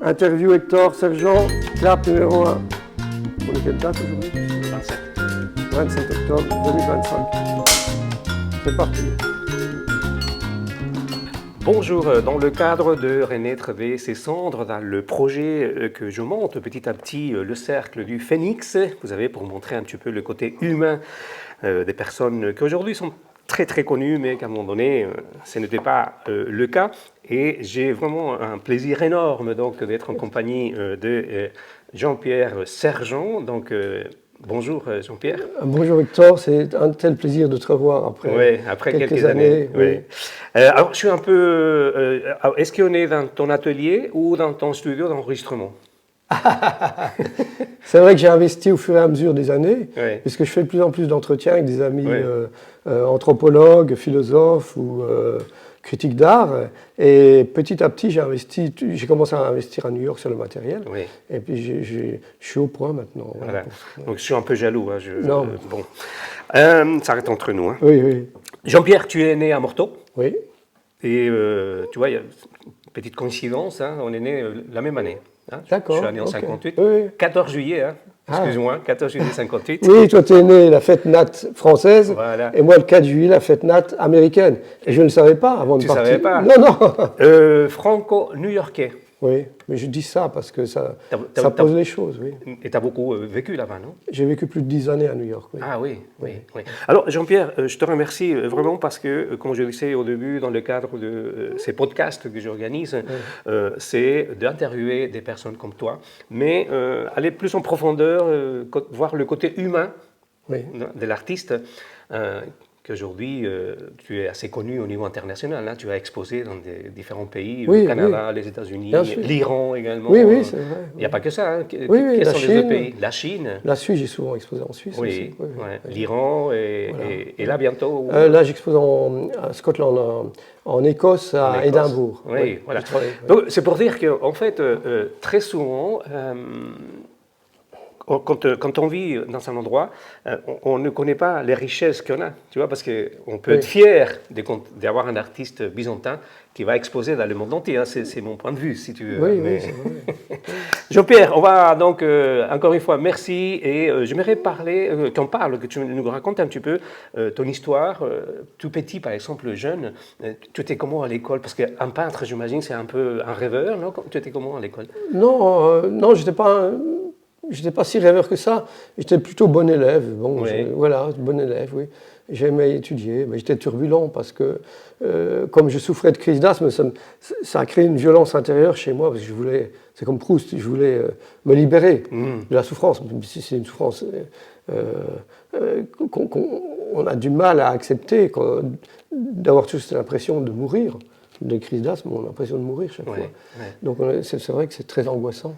Interview Hector Sergent, clap numéro 1. On est quelle date aujourd'hui? 27 octobre 2025. C'est parti. Bonjour, dans le cadre de Renaître et ses cendres, dans le projet que je monte petit à petit, le cercle du Phénix, vous avez pour montrer un petit peu le côté humain des personnes qui aujourd'hui sont très connues, mais qu'à un moment donné, ce n'était pas le cas. Et j'ai vraiment un plaisir énorme donc d'être en compagnie de Jean-Pierre Sergent. Donc, bonjour Jean-Pierre. Bonjour Hector, c'est un tel plaisir de te revoir après quelques années. Oui. Alors, je suis un peu... est-ce qu'on est dans ton atelier ou dans ton studio d'enregistrement? C'est vrai que j'ai investi au fur et à mesure des années, Oui. puisque je fais de plus en plus d'entretiens avec des amis anthropologues, philosophes ou critiques d'art. Et petit à petit, j'ai commencé à investir à New York sur le matériel. Oui. Et puis, je suis au point maintenant. Voilà. Donc, je suis un peu jaloux. Hein, Non. Bon. Ça reste entre nous. Hein. Oui. Jean-Pierre, tu es né à Morteau. Oui. Et tu vois, il y a une petite coïncidence, hein, on est né la même année. Hein. D'accord. Je suis né en 58. Oui. 14 juillet, hein. Excuse-moi, 14 juillet 58. Oui, toi, tu es né la fête nat française, Voilà. et moi, le 4 juillet, la fête nat américaine. Et je ne le savais pas avant de partir. Tu ne savais pas? Non. Franco-new-yorkais. Oui, mais je dis ça parce que ça pose les choses, oui. Et tu as beaucoup vécu là-bas, non? J'ai vécu plus de 10 années à New York, oui. Ah oui. Alors Jean-Pierre, je te remercie vraiment parce que, comme je le disais au début, dans le cadre de ces podcasts que j'organise, c'est d'interviewer des personnes comme toi, mais aller plus en profondeur, voir le côté humain de l'artiste, qu'aujourd'hui tu es assez connu au niveau international. Hein, tu as exposé dans différents pays, le Canada, les États-Unis, l'Iran également. Oui, c'est vrai. Il n'y a pas que ça. Hein. Quels sont les autres pays? La Chine. La Suisse, j'ai souvent exposé en Suisse. Oui, aussi. l'Iran et là bientôt. Là, j'expose à Scotland, en Écosse, à Édimbourg. Oui, voilà. Donc, c'est pour dire qu'en fait, très souvent, quand on vit dans un endroit, on ne connaît pas les richesses qu'on a, tu vois, parce qu'on peut être fier d'avoir un artiste byzantin qui va exposer dans le monde entier. Hein, c'est mon point de vue, si tu veux. Oui, c'est vrai. Jean-Pierre, on va donc, encore une fois, merci. Et j'aimerais que tu nous racontes un petit peu ton histoire. Tout petit, par exemple, jeune, tu étais comment à l'école? Parce qu'un peintre, j'imagine, c'est un peu un rêveur, non? Tu étais comment à l'école? Non, j'étais pas si rêveur que ça. J'étais plutôt bon élève. Bon, bon élève, oui. J'aimais étudier. Mais j'étais turbulent parce que, comme je souffrais de crise d'asthme, ça a créé une violence intérieure chez moi. Parce que c'est comme Proust, je voulais me libérer de la souffrance. C'est une souffrance qu'on a du mal à accepter, d'avoir juste l'impression de mourir. De crise d'asthme, on a l'impression de mourir chaque fois. Donc c'est vrai que c'est très angoissant.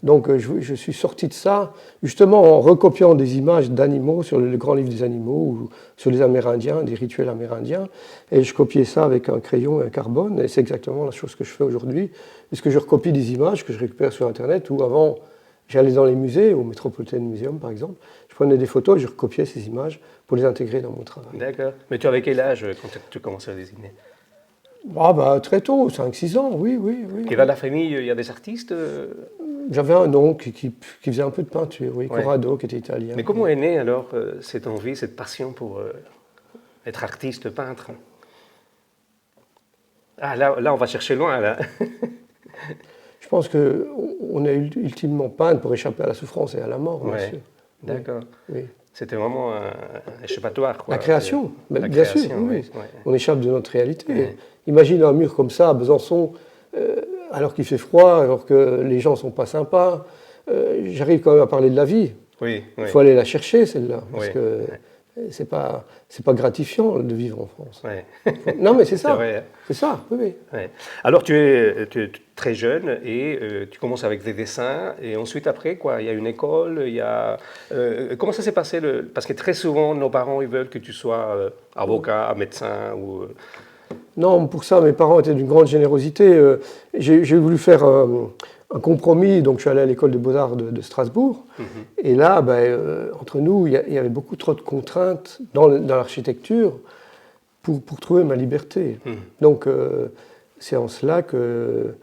Donc je suis sorti de ça, justement en recopiant des images d'animaux sur le grand livre des animaux, ou sur les Amérindiens, des rituels amérindiens, et je copiais ça avec un crayon et un carbone, et c'est exactement la chose que je fais aujourd'hui, puisque je recopie des images que je récupère sur Internet, où avant, j'allais dans les musées, au Metropolitan Museum par exemple, je prenais des photos et je recopiais ces images pour les intégrer dans mon travail. D'accord. Mais tu avais quel âge quand tu commençais à dessiner? Très tôt, 5-6 ans, oui. Et dans la famille, il y a des artistes? J'avais un oncle qui faisait un peu de peinture, Corrado, qui était italien. Mais comment est née alors cette envie, cette passion pour être artiste, peintre? Ah, là, on va chercher loin, là. Je pense qu'on est ultimement peintre pour échapper à la souffrance et à la mort, bien sûr. D'accord. Oui. C'était vraiment un échappatoire, quoi. La création, bien sûr, oui. On échappe de notre réalité. Oui. Imagine un mur comme ça à Besançon, alors qu'il fait froid, alors que les gens ne sont pas sympas. J'arrive quand même à parler de la vie. Oui. Il faut aller la chercher, celle-là, parce que c'est pas gratifiant de vivre en France. Non, mais c'est ça. C'est vrai. C'est ça, oui. Alors, tu es très jeune et tu commences avec des dessins. Et ensuite, après, quoi, il y a une école, comment ça s'est passé parce que très souvent, nos parents, ils veulent que tu sois avocat, médecin ou... Non, pour ça, mes parents étaient d'une grande générosité. J'ai voulu faire un compromis, donc je suis allé à l'école des beaux-arts de Strasbourg. Et là, entre nous, il y avait beaucoup trop de contraintes dans l'architecture pour trouver ma liberté. Donc, c'est en cela que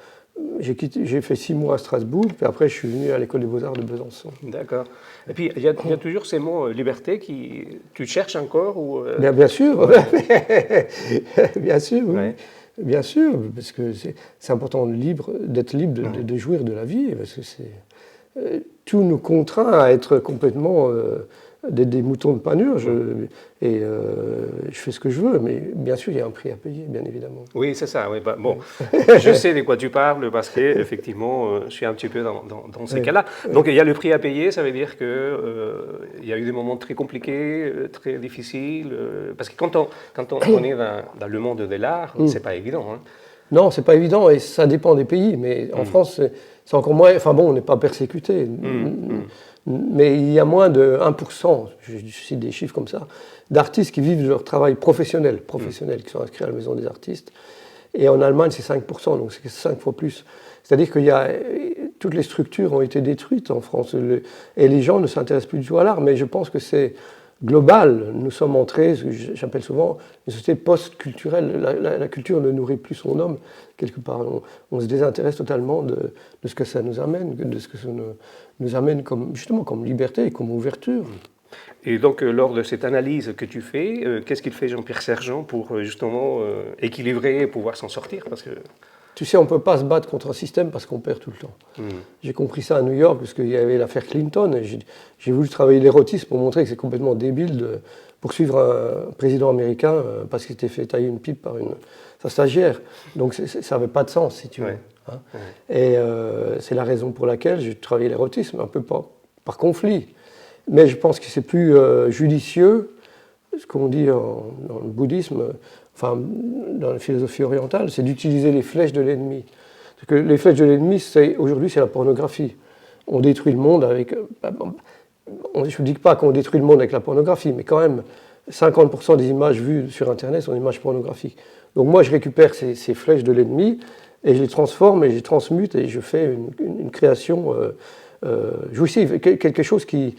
j'ai fait 6 mois à Strasbourg, puis après je suis venu à l'École des Beaux-Arts de Besançon. D'accord. Et puis, il y a toujours ces mots liberté qui... Tu cherches encore ou Bien sûr, bien sûr, oui. Ouais. Bien sûr, parce que c'est important d'être libre de jouir de la vie, parce que tout nous contraint à être complètement des moutons de panurge, et je fais ce que je veux, mais bien sûr, il y a un prix à payer, bien évidemment. Oui, c'est ça. Oui, bon, je sais de quoi tu parles parce que effectivement, je suis un petit peu dans ces cas-là. Donc, il y a le prix à payer, ça veut dire que il y a eu des moments très compliqués, très difficiles, parce que quand on est dans le monde de l'art, c'est pas évident. Hein. Non, c'est pas évident, et ça dépend des pays, mais en France, c'est encore moins. Enfin bon, on n'est pas persécuté. Mais il y a moins de 1%, je cite des chiffres comme ça, d'artistes qui vivent de leur travail professionnel, qui sont inscrits à la Maison des artistes. Et en Allemagne, c'est 5%, donc c'est 5 fois plus. C'est-à-dire que toutes les structures ont été détruites en France, et les gens ne s'intéressent plus du tout à l'art, mais je pense que c'est global. Nous sommes entrés, ce que j'appelle souvent, une société post-culturelle. La culture ne nourrit plus son homme, quelque part. On se désintéresse totalement de ce que ça nous amène, de ce que ça nous amène justement comme liberté et comme ouverture. Et donc, lors de cette analyse que tu fais, qu'est-ce qu'il fait Jean-Pierre Sergent pour justement équilibrer et pouvoir s'en sortir parce que... Tu sais, on ne peut pas se battre contre un système parce qu'on perd tout le temps. J'ai compris ça à New York, parce qu'il y avait l'affaire Clinton, et j'ai voulu travailler l'érotisme pour montrer que c'est complètement débile de poursuivre un président américain parce qu'il s'était fait tailler une pipe par sa stagiaire. Donc ça n'avait pas de sens, si tu veux. Hein. Et c'est la raison pour laquelle j'ai travaillé l'érotisme, un peu par conflit. Mais je pense que c'est plus judicieux, ce qu'on dit dans le bouddhisme, enfin dans la philosophie orientale, c'est d'utiliser les flèches de l'ennemi. Parce que les flèches de l'ennemi, aujourd'hui, c'est la pornographie. On détruit le monde avec... je ne dis pas qu'on détruit le monde avec la pornographie, mais quand même, 50% des images vues sur Internet sont des images pornographiques. Donc moi, je récupère ces flèches de l'ennemi, et je les transforme, et je les transmute, et je fais une création jouissive, quelque chose qui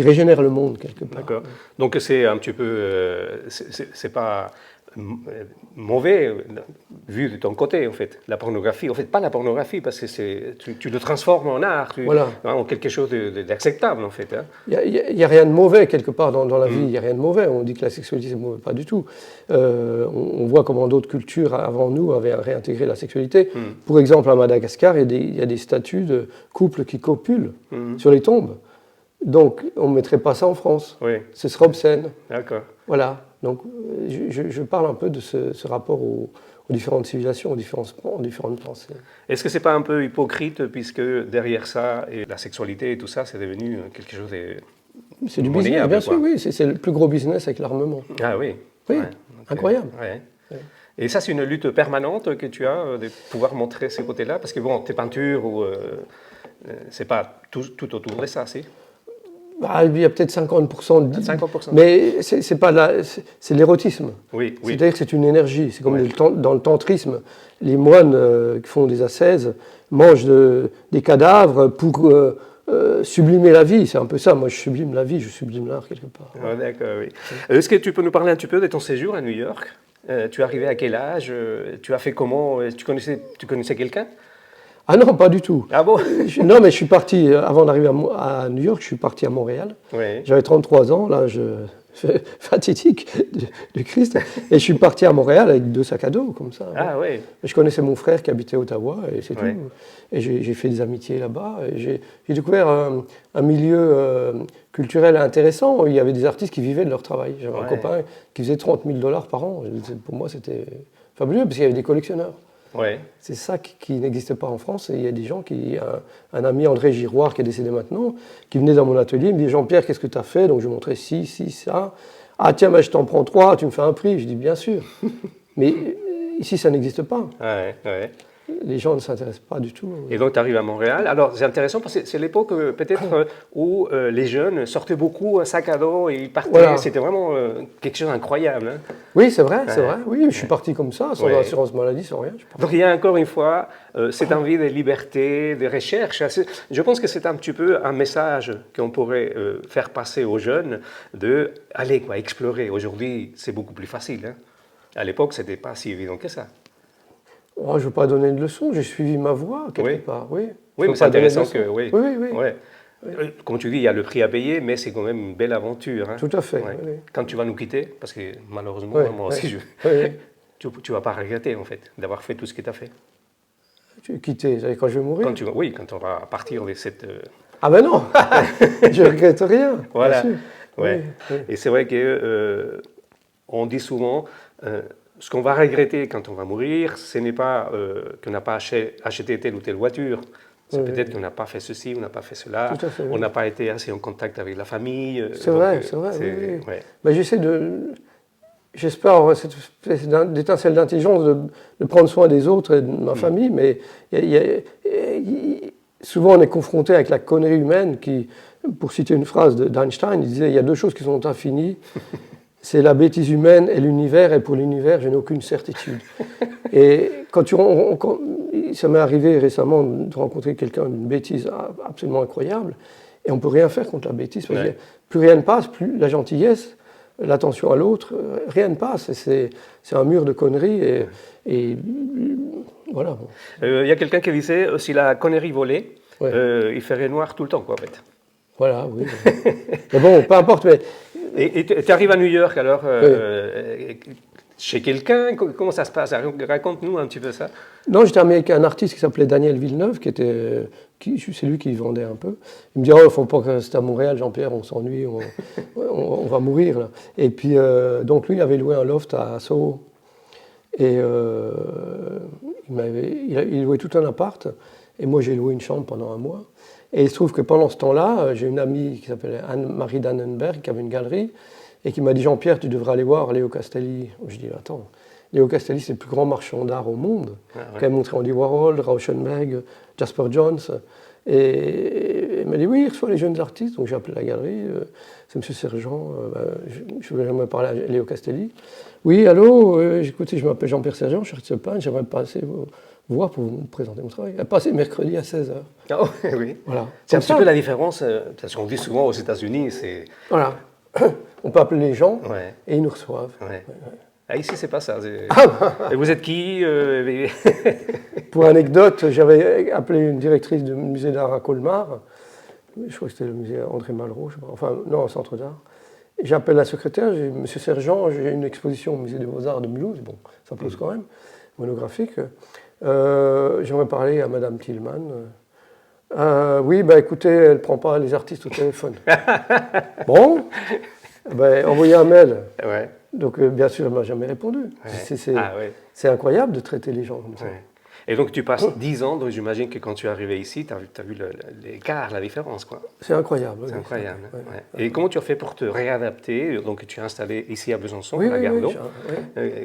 régénère le monde quelque part. D'accord. Donc c'est un petit peu, c'est pas mauvais vu de ton côté en fait. La pornographie, en fait pas la pornographie parce que tu le transformes en art, en quelque chose d'acceptable en fait. Hein. Il n'y a rien de mauvais quelque part dans la vie. Il n'y a rien de mauvais. On dit que la sexualité c'est mauvais, pas du tout. On voit comment d'autres cultures avant nous avaient réintégré la sexualité. Pour exemple à Madagascar, il y a des statues de couples qui copulent sur les tombes. Donc, on ne mettrait pas ça en France. Oui. Ce serait obscène. D'accord. Voilà. Donc, je parle un peu de ce rapport aux différentes civilisations, aux différentes pensées. Est-ce que ce n'est pas un peu hypocrite, puisque derrière ça, et la sexualité et tout ça, c'est devenu quelque chose de... C'est du business, bien sûr, oui. C'est le plus gros business avec l'armement. Ah oui. Oui, ouais. Incroyable. Ouais. Ouais. Et ça, c'est une lutte permanente que tu as, de pouvoir montrer ces côtés-là, parce que bon, tes peintures, c'est pas tout autour de ça, c'est... Il y a peut-être 50%. 50%. Mais c'est pas c'est l'érotisme. Oui, oui. C'est-à-dire que c'est une énergie. C'est comme dans le tantrisme. Les moines qui font des ascèses mangent des cadavres pour sublimer la vie. C'est un peu ça. Moi, je sublime la vie, je sublime l'art quelque part. Ah, d'accord, oui. Est-ce que tu peux nous parler un petit peu de ton séjour à New York ? Tu es arrivé à quel âge ? Tu as fait comment ? Tu connaissais quelqu'un ? Ah non, pas du tout. Ah bon ? Non, mais je suis parti, avant d'arriver à New York, je suis parti à Montréal. Oui. J'avais 33 ans, l'âge fatidique du Christ. Et je suis parti à Montréal avec 2 sacs à dos, comme ça. Ah oui. Je connaissais mon frère qui habitait à Ottawa, et c'est tout. Et j'ai fait des amitiés là-bas. Et j'ai découvert un milieu culturel intéressant. Il y avait des artistes qui vivaient de leur travail. J'avais un copain qui faisait 30 000 $ par an. Pour moi, c'était fabuleux, parce qu'il y avait des collectionneurs. Ouais. C'est ça qui n'existe pas en France. Et il y a des gens un ami André Giroir qui est décédé maintenant, qui venait dans mon atelier, il me dit Jean-Pierre, qu'est-ce que tu as fait? Donc je lui montrais ci, ça. Ah tiens, je t'en prends 3, tu me fais un prix. Je dis bien sûr. Mais ici, ça n'existe pas. Ouais. Les gens ne s'intéressent pas du tout. Et donc tu arrives à Montréal. Alors c'est intéressant parce que c'est l'époque peut-être où les jeunes sortaient beaucoup un sac à dos et ils partaient. Voilà. C'était vraiment quelque chose d'incroyable. Hein. Oui, c'est vrai, c'est vrai. Oui, je suis parti comme ça, sans assurance maladie, sans rien. Donc il y a encore une fois cette envie de liberté, de recherche. Je pense que c'est un petit peu un message qu'on pourrait faire passer aux jeunes de aller explorer. Aujourd'hui, c'est beaucoup plus facile. Hein. À l'époque, ce n'était pas si évident que ça. je ne veux pas donner de leçons, j'ai suivi ma voie quelque part, oui. Oui, mais c'est intéressant que, oui. Ouais. Comme tu dis, il y a le prix à payer, mais c'est quand même une belle aventure. Hein. Tout à fait. Ouais. Oui. Quand tu vas nous quitter, parce que malheureusement, moi aussi, tu ne vas pas regretter en fait d'avoir fait tout ce que tu as fait. Tu quitter, quand je vais mourir? Quand on va partir de cette... Ah ben non, je ne regrette rien. Voilà. Bien sûr. Ouais. Oui. Et c'est vrai que on dit souvent, ce qu'on va regretter quand on va mourir, ce n'est pas qu'on n'a pas acheté telle ou telle voiture. C'est peut-être qu'on n'a pas fait ceci, on n'a pas fait cela, on n'a pas été assez en contact avec la famille. C'est vrai. Oui. Ben, j'espère avoir cette espèce d'étincelle d'intelligence de prendre soin des autres et de ma famille, mais souvent on est confronté avec la connerie humaine qui, pour citer une phrase d'Einstein, il disait il y a deux choses qui sont infinies, c'est la bêtise humaine et l'univers, et pour l'univers je n'ai aucune certitude. Et ça m'est arrivé récemment de rencontrer quelqu'un d'une bêtise absolument incroyable, et on ne peut rien faire contre la bêtise, parce que plus rien ne passe, plus la gentillesse, l'attention à l'autre, rien ne passe, c'est un mur de conneries, et voilà. Il y a quelqu'un qui disait, si la connerie volait, il ferait noir tout le temps, quoi, en fait. Voilà, oui. Mais bon, peu importe, mais... Et tu arrives à New York, alors, chez quelqu'un, comment ça se passe? Raconte-nous un petit peu ça. Non, j'étais avec un artiste qui s'appelait Daniel Villeneuve, c'est lui qui vendait un peu. Il me dit, il ne faut pas que c'est à Montréal, Jean-Pierre, on s'ennuie, on va mourir, là. Et puis, donc lui, il avait loué un loft à Soho. Et il louait tout un appart, et moi, j'ai loué une chambre pendant un mois. Et il se trouve que pendant ce temps-là, j'ai une amie qui s'appelait Anne-Marie Dannenberg, qui avait une galerie, et qui m'a dit, Jean-Pierre, tu devrais aller voir Léo Castelli. Je dis, attends, Léo Castelli, c'est le plus grand marchand d'art au monde, qui a montré Andy Warhol, Rauschenberg, Jasper Johns. Et il m'a dit, oui, il reçoit les jeunes artistes. Donc j'ai appelé la galerie, c'est M. Sergent, je voulais me parler à Léo Castelli. Oui, allô, écoutez, je m'appelle Jean-Pierre Sergent, je suis artiste de peintre, j'aimerais passer vous voir pour vous présenter mon travail. Elle passait mercredi à 16h. Ah oui. Voilà. C'est un petit peu la différence, parce qu'on dit souvent aux États-Unis, c'est... Voilà. On peut appeler les gens et ils nous reçoivent. Ah, ici, c'est pas ça. Et vous êtes qui Pour anecdote, j'avais appelé une directrice du musée d'art à Colmar. Je crois que c'était le musée André Malraux, je sais pas. Enfin, non, un centre d'art. J'appelle la secrétaire, j'ai dit, Monsieur Sergent, j'ai une exposition au musée des Beaux-Arts de Mulhouse. Bon, ça pose quand même, monographique. J'aimerais parler à Madame Tillman. Oui, écoutez, elle ne prend pas les artistes au téléphone. Bon, envoyez un mail. Donc, bien sûr, elle ne m'a jamais répondu. C'est incroyable de traiter les gens comme ça. Et donc, tu passes 10 ans, donc j'imagine que quand tu es arrivé ici, tu as vu l'écart, la différence, quoi. C'est incroyable. C'est incroyable. Et comment tu as fait pour te réadapter? Donc, tu es installé ici à Besançon, à Gardon.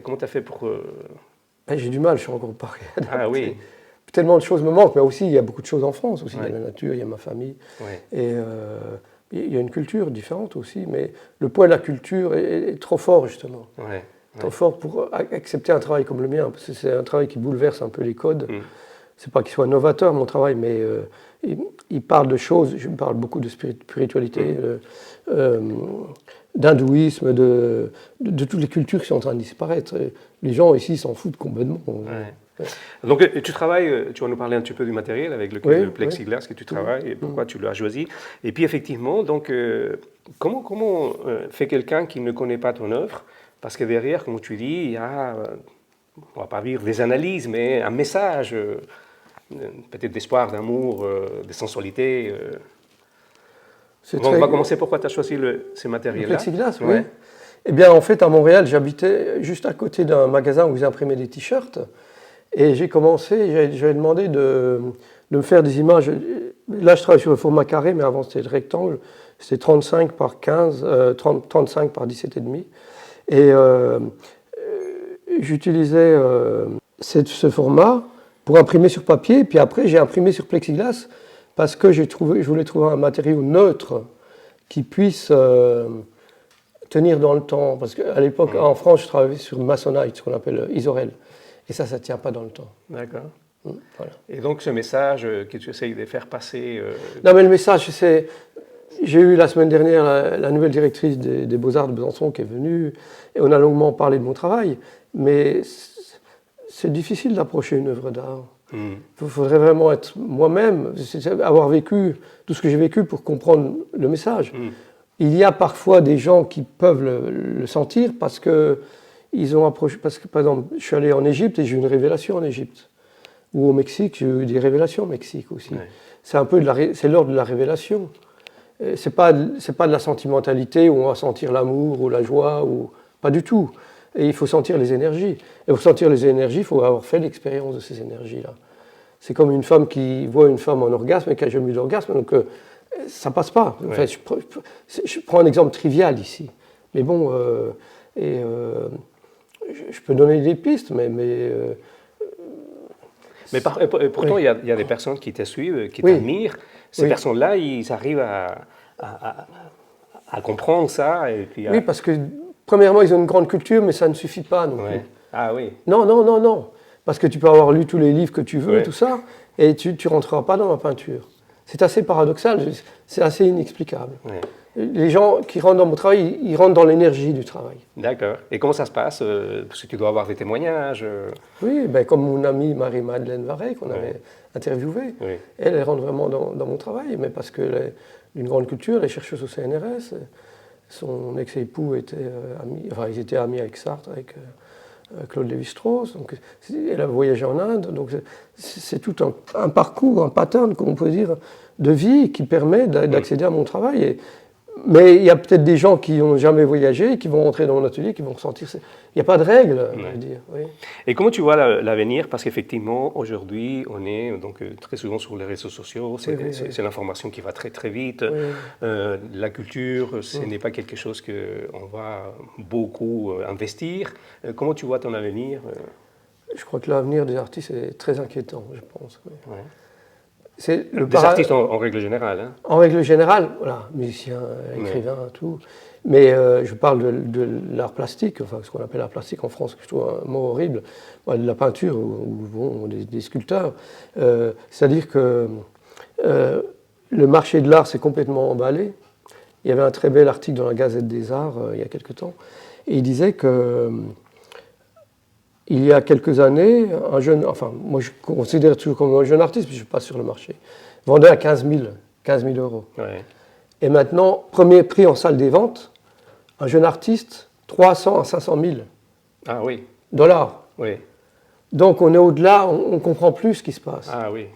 Comment tu as fait pour... J'ai du mal, je suis encore pas réadapté. Ah oui. Tellement de choses me manquent, mais aussi, il y a beaucoup de choses en France. Aussi. Il y a la nature, il y a ma famille. Et il y a une culture différente aussi, mais le poids de la culture est trop fort, justement. Trop fort pour accepter un travail comme le mien, parce que c'est un travail qui bouleverse un peu les codes. C'est pas qu'il soit novateur, mon travail, mais il parle de choses, je parle beaucoup de spiritualité, d'hindouisme, de toutes les cultures qui sont en train de disparaître. Les gens ici s'en foutent complètement. Donc tu travailles, tu vas nous parler un petit peu du matériel avec le plexiglas que tu travailles et pourquoi tu l'as choisi. Et puis effectivement, donc, comment fait quelqu'un qui ne connaît pas ton œuvre? Parce que derrière, comme tu dis, il y a, on ne va pas dire des analyses, mais un message, peut-être d'espoir, d'amour, de sensualité. On va commencer. Pourquoi tu as choisi ce matériel-là? Le plexiglas, oui. Eh bien, en fait, à Montréal, j'habitais juste à côté d'un magasin où ils imprimaient des t-shirts. Et j'ai commencé, j'avais demandé de me faire des images. Là, je travaille sur le format carré, mais avant, c'était le rectangle. C'était 35 par 15, 35 par 17,5. Et j'utilisais ce format pour imprimer sur papier. Puis après, j'ai imprimé sur plexiglas parce que je voulais trouver un matériau neutre qui puisse tenir dans le temps. Parce qu'à l'époque, en France, je travaillais sur Masonite, ce qu'on appelle Isorel. Et ça ne tient pas dans le temps. D'accord. Voilà. Et donc, ce message que tu essayes de faire passer... Non, mais le message, c'est... J'ai eu la semaine dernière la nouvelle directrice des Beaux-Arts de Besançon qui est venue, et on a longuement parlé de mon travail, mais c'est difficile d'approcher une œuvre d'art. Il faudrait vraiment être moi-même, avoir vécu tout ce que j'ai vécu pour comprendre le message. Il y a parfois des gens qui peuvent le sentir parce que ils ont approché. Parce que, par exemple, je suis allé en Égypte et j'ai eu une révélation en Égypte. Ou au Mexique, j'ai eu des révélations au Mexique aussi. Ouais. C'est un peu c'est l'ordre de la révélation. C'est pas de la sentimentalité où on va sentir l'amour ou la joie, ou pas du tout. Et il faut sentir les énergies. Et pour sentir les énergies, il faut avoir fait l'expérience de ces énergies-là. C'est comme une femme qui voit une femme en orgasme et qui n'a jamais eu d'orgasme, donc ça passe pas. Ouais. Enfin, je prends un exemple trivial ici. Mais bon, je peux donner des pistes, mais pourtant, oui. il y a des personnes qui te suivent, qui t'admirent. Ces personnes-là, ils arrivent à comprendre ça. Et puis Oui, parce que premièrement, ils ont une grande culture, mais ça ne suffit pas non plus. Ah oui. Non. Parce que tu peux avoir lu tous les livres que tu veux, tout ça, et tu ne rentreras pas dans ma peinture. C'est assez paradoxal, c'est assez inexplicable. Ouais. Les gens qui rentrent dans mon travail, ils rentrent dans l'énergie du travail. D'accord. Et comment ça se passe? Parce que tu dois avoir des témoignages. Oui, comme mon amie Marie-Madeleine Varey, qu'on avait interviewée. Oui. Elle rentre vraiment dans mon travail, mais parce qu'elle est d'une grande culture, elle est chercheuse au CNRS. Son ex-époux était ils étaient amis avec Sartre, avec Claude Lévi-Strauss. Donc, elle a voyagé en Inde. Donc, c'est tout un parcours, un pattern, comme on peut dire, de vie qui permet d'accéder à mon travail. Mais il y a peut-être des gens qui n'ont jamais voyagé, qui vont rentrer dans mon atelier, qui vont ressentir. Il n'y a pas de règle, je veux dire. Oui. Et comment tu vois l'avenir? Parce qu'effectivement, aujourd'hui, on est donc très souvent sur les réseaux sociaux. C'est l'information qui va très très vite. Oui. La culture, ce n'est pas quelque chose qu'on va beaucoup investir. Comment tu vois ton avenir? Je crois que l'avenir des artistes est très inquiétant, je pense. Oui. Ouais. Des artistes en règle générale. Hein. En règle générale, voilà, musiciens, écrivains, tout. Mais je parle de l'art plastique, enfin ce qu'on appelle l'art plastique en France, que je trouve un mot horrible, de la peinture ou des sculpteurs. C'est-à-dire que le marché de l'art s'est complètement emballé. Il y avait un très bel article dans la Gazette des Arts il y a quelque temps, et il disait que il y a quelques années, un jeune, enfin, moi je considère toujours comme un jeune artiste, puis je passe sur le marché, vendait à 15 000 euros. Ouais. Et maintenant, premier prix en salle des ventes, un jeune artiste, 300 à 500 000 dollars. Oui. Donc on est au-delà, on ne comprend plus ce qui se passe. Ah oui.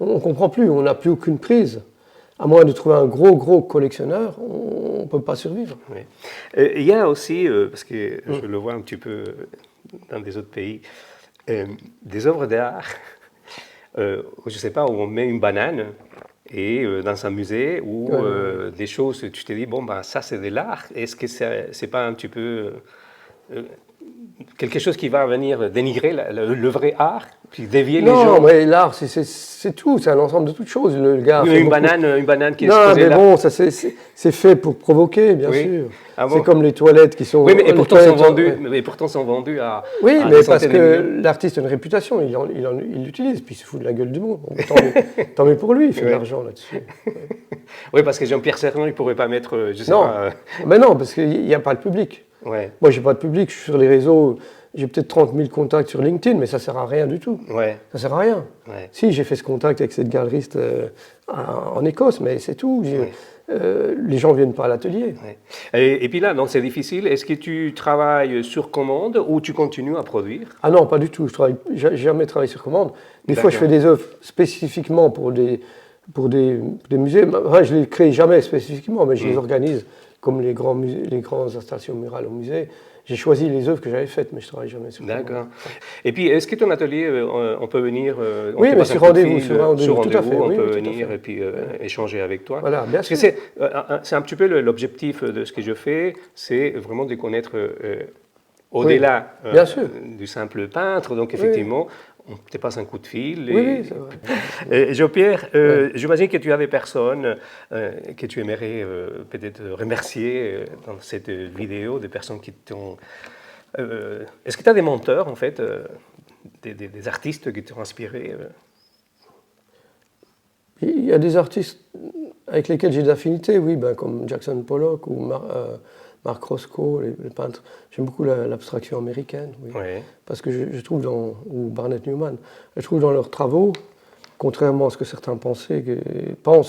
On ne comprend plus, on n'a plus aucune prise. À moins de trouver un gros collectionneur, on ne peut pas survivre. Oui. Il y a aussi, parce que je le vois un petit peu dans des autres pays, des œuvres d'art, je ne sais pas, où on met une banane et dans un musée où des choses, tu te dis, bon, ben, ça c'est de l'art. Est-ce que c'est pas un petit peu quelque chose qui va venir dénigrer le vrai art, puis dévier les gens? Non, mais l'art, c'est tout, c'est un ensemble de toutes choses. Le gars une banane qui est exposée là. Non, mais bon, ça c'est fait pour provoquer, bien sûr. Ah bon? C'est comme les toilettes qui sont... Oui, mais pourtant sont vendus à... Oui, mais parce que l'artiste a une réputation, il l'utilise, puis il se fout de la gueule du monde. Tant mieux pour lui, il fait de l'argent là-dessus. Oui, parce que Jean-Pierre Servan, il ne pourrait pas mettre... je sais pas, mais non, parce qu'il n'y a pas le public. Ouais. Moi, je n'ai pas de public, je suis sur les réseaux, j'ai peut-être 30 000 contacts sur LinkedIn, mais ça ne sert à rien du tout. Ouais. Ça ne sert à rien. Ouais. Si, j'ai fait ce contact avec cette galeriste en Écosse, mais c'est tout. Les gens ne viennent pas à l'atelier. Ouais. Et puis là, donc c'est difficile. Est-ce que tu travailles sur commande ou tu continues à produire? Ah non, pas du tout. Je n'ai jamais travaillé sur commande. Des fois, je fais des œuvres spécifiquement pour des musées. Enfin, je ne les crée jamais spécifiquement, mais je les organise. Comme les grandes installations murales au musée, j'ai choisi les œuvres que j'avais faites, mais je ne travaille jamais sur ça. D'accord. Et puis, est-ce que ton atelier, on peut venir... oui, mais sur rendez-vous, tout à fait. On peut venir et puis échanger avec toi. Voilà, bien sûr. C'est un petit peu l'objectif de ce que je fais, c'est vraiment de connaître au-delà du simple peintre. Donc, effectivement... On te passe un coup de fil. Oui, c'est vrai. Jean-Pierre, j'imagine que tu as des personnes que tu aimerais peut-être remercier dans cette vidéo, des personnes qui t'ont... Est-ce que tu as des menteurs, en fait, des artistes qui t'ont inspiré? Il y a des artistes avec lesquels j'ai des affinités, oui, comme Jackson Pollock ou Mark Roscoe, les peintres. J'aime beaucoup l'abstraction américaine, oui. Parce que je trouve ou Barnett Newman, je trouve dans leurs travaux, contrairement à ce que certains pensent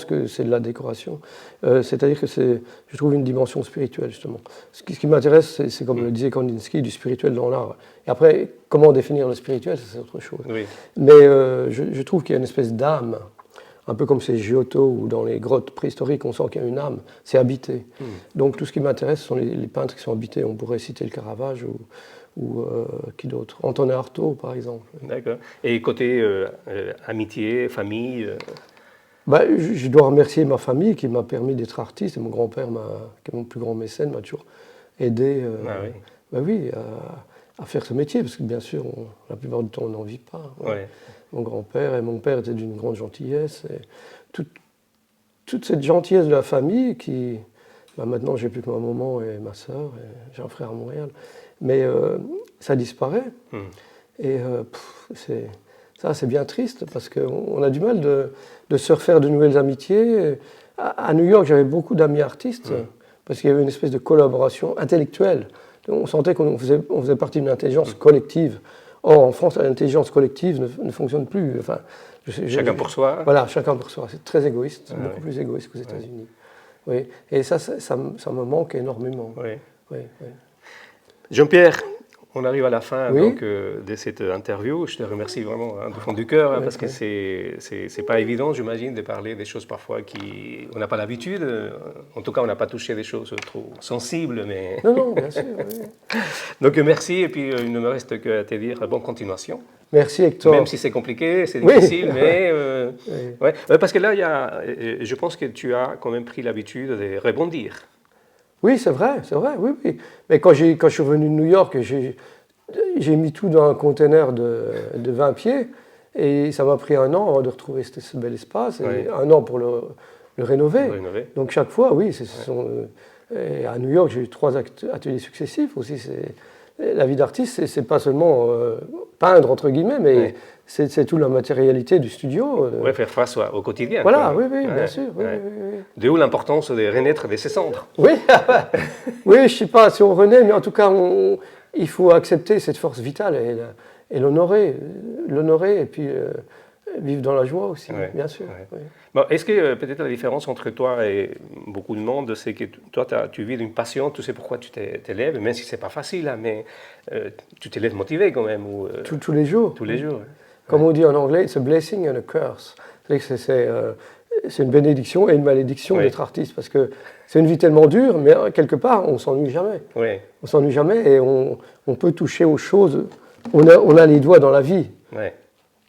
que c'est de la décoration, c'est-à-dire que je trouve une dimension spirituelle, justement. Ce qui m'intéresse, c'est comme le disait Kandinsky, du spirituel dans l'art. Et après, comment définir le spirituel, c'est autre chose. Oui. Mais je trouve qu'il y a une espèce d'âme, un peu comme ces Giotto ou dans les grottes préhistoriques, on sent qu'il y a une âme, c'est habité. Donc tout ce qui m'intéresse, ce sont les peintres qui sont habités. On pourrait citer le Caravage ou qui d'autre, Antonin Artaud, par exemple. D'accord. Et côté amitié, famille je dois remercier ma famille qui m'a permis d'être artiste. Et mon grand-père, qui est mon plus grand mécène, m'a toujours aidé à faire ce métier. Parce que bien sûr, la plupart du temps, on n'en vit pas. Mon grand-père et mon père étaient d'une grande gentillesse. Et toute cette gentillesse de la famille qui... maintenant, j'ai plus que ma maman et ma sœur. Et j'ai un frère à Montréal. Mais ça disparaît. Et c'est bien triste parce qu'on a du mal de se refaire de nouvelles amitiés. À New York, j'avais beaucoup d'amis artistes parce qu'il y avait une espèce de collaboration intellectuelle. On sentait qu'on faisait partie d'une intelligence collective. Or, en France, l'intelligence collective ne fonctionne plus. Enfin, chacun pour soi. Voilà, chacun pour soi. C'est très égoïste, beaucoup plus égoïste qu'aux États-Unis. Oui. Et ça me manque énormément. Jean-Pierre, on arrive à la fin de cette interview. Je te remercie vraiment du fond du cœur parce que c'est pas évident, j'imagine, de parler des choses parfois on n'a pas l'habitude. En tout cas, on n'a pas touché des choses trop sensibles. Mais... Non, bien sûr. Oui. Donc merci et puis il ne me reste qu'à te dire bonne continuation. Merci Hector. Même si c'est compliqué, c'est difficile, mais parce que là, je pense que tu as quand même pris l'habitude de rebondir. Oui, c'est vrai, oui. Mais quand je suis revenu de New York, j'ai mis tout dans un conteneur de 20 pieds et ça m'a pris 1 an avant de retrouver ce bel espace et 1 an pour le rénover. Donc chaque fois, oui, à New York, j'ai eu 3 ateliers successifs aussi. La vie d'artiste, c'est pas seulement peindre, entre guillemets, mais c'est toute la matérialité du studio. Faire face au quotidien. Voilà, oui, bien sûr. Oui. De où l'importance de renaître de ses cendres. Oui, je ne sais pas si on renaît, mais en tout cas, il faut accepter cette force vitale et l'honorer et puis vivre dans la joie aussi, bien sûr. Oui. Bon, est-ce que peut-être la différence entre toi et beaucoup de monde, c'est que toi, tu vis d'une passion, tu sais pourquoi tu t'élèves, même si ce n'est pas facile, hein, mais tu t'élèves motivé quand même. Tous les jours. Tous les jours. Comme on dit en anglais, it's a blessing and a curse. C'est une bénédiction et une malédiction d'être artiste, parce que c'est une vie tellement dure, mais quelque part, on ne s'ennuie jamais. On ne s'ennuie jamais et on peut toucher aux choses. On a les doigts dans la vie.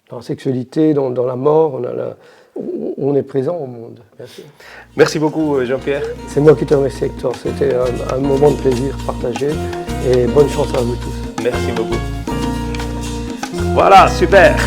Dans la sexualité, dans la mort, on est présent au monde, bien sûr. Merci beaucoup, Jean-Pierre. C'est moi qui te remercie, Hector. C'était un moment de plaisir partagé et bonne chance à vous tous. Merci beaucoup. Voilà, super.